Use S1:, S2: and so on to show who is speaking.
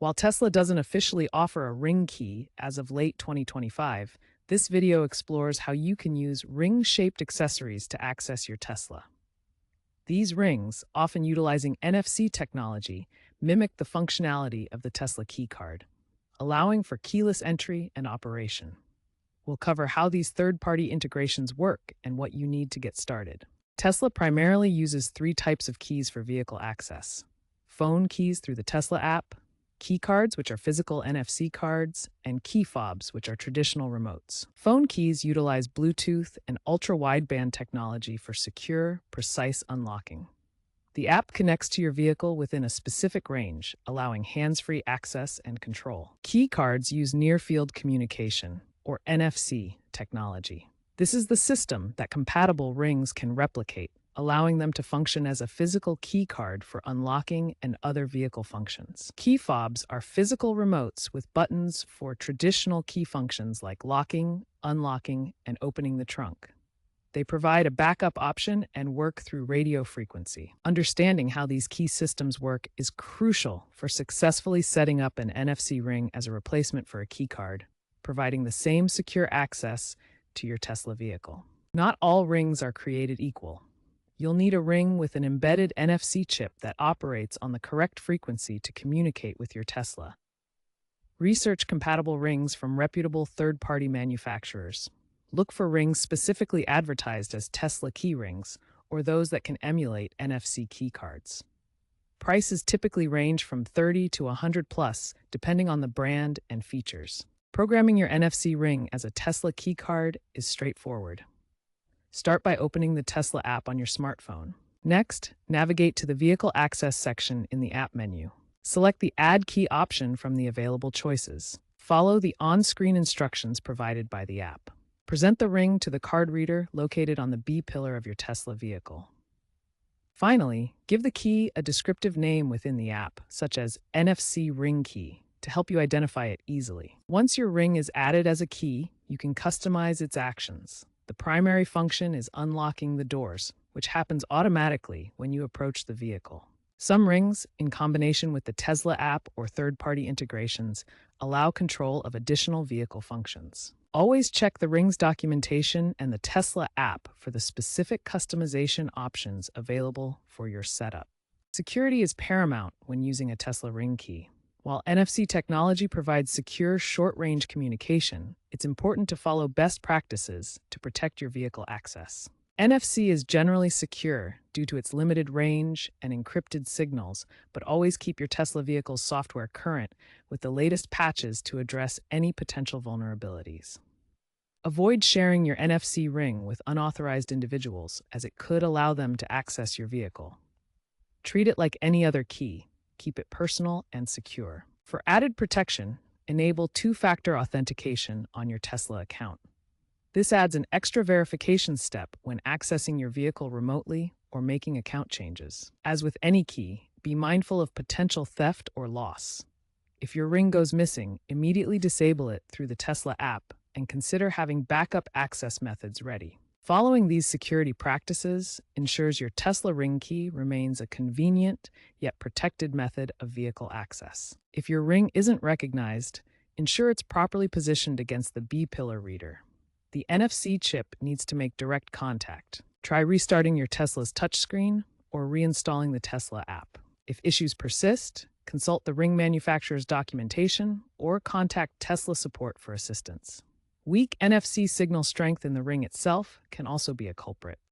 S1: While Tesla doesn't officially offer a ring key as of late 2025, this video explores how you can use ring-shaped accessories to access your Tesla. These rings, often utilizing NFC technology, mimic the functionality of the Tesla keycard, allowing for keyless entry and operation. We'll cover how these third-party integrations work and what you need to get started. Tesla primarily uses three types of keys for vehicle access: phone keys through the Tesla app, key cards, which are physical NFC cards, and key fobs, which are traditional remotes. Phone keys utilize Bluetooth and ultra-wideband technology for secure, precise unlocking. The app connects to your vehicle within a specific range, allowing hands-free access and control. Key cards use near-field communication, or NFC, technology. This is the system that compatible rings can replicate, allowing them to function as a physical key card for unlocking and other vehicle functions. Key fobs are physical remotes with buttons for traditional key functions like locking, unlocking, and opening the trunk. They provide a backup option and work through radio frequency. Understanding how these key systems work is crucial for successfully setting up an NFC ring as a replacement for a key card, providing the same secure access to your Tesla vehicle. Not all rings are created equal. You'll need a ring with an embedded NFC chip that operates on the correct frequency to communicate with your Tesla. Research compatible rings from reputable third-party manufacturers. Look for rings specifically advertised as Tesla key rings or those that can emulate NFC key cards. Prices typically range from $30 to $100 plus, depending on the brand and features. Programming your NFC ring as a Tesla key card is straightforward. Start by opening the Tesla app on your smartphone. Next, navigate to the Vehicle Access section in the app menu. Select the Add Key option from the available choices. Follow the on-screen instructions provided by the app. Present the ring to the card reader located on the B pillar of your Tesla vehicle. Finally, give the key a descriptive name within the app, such as NFC Ring Key, to help you identify it easily. Once your ring is added as a key, you can customize its actions. The primary function is unlocking the doors, which happens automatically when you approach the vehicle. Some rings, in combination with the Tesla app or third-party integrations, allow control of additional vehicle functions. Always check the ring's documentation and the Tesla app for the specific customization options available for your setup. Security is paramount when using a Tesla ring key. While NFC technology provides secure short-range communication, it's important to follow best practices to protect your vehicle access. NFC is generally secure due to its limited range and encrypted signals, but always keep your Tesla vehicle's software current with the latest patches to address any potential vulnerabilities. Avoid sharing your NFC ring with unauthorized individuals, as it could allow them to access your vehicle. Treat it like any other key. Keep it personal and secure. For added protection, enable two-factor authentication on your Tesla account. This adds an extra verification step when accessing your vehicle remotely or making account changes. As with any key, be mindful of potential theft or loss. If your ring goes missing, immediately disable it through the Tesla app and consider having backup access methods ready. Following these security practices ensures your Tesla ring key remains a convenient yet protected method of vehicle access. If your ring isn't recognized, ensure it's properly positioned against the B-pillar reader. The NFC chip needs to make direct contact. Try restarting your Tesla's touchscreen or reinstalling the Tesla app. If issues persist, consult the ring manufacturer's documentation or contact Tesla support for assistance. Weak NFC signal strength in the ring itself can also be a culprit.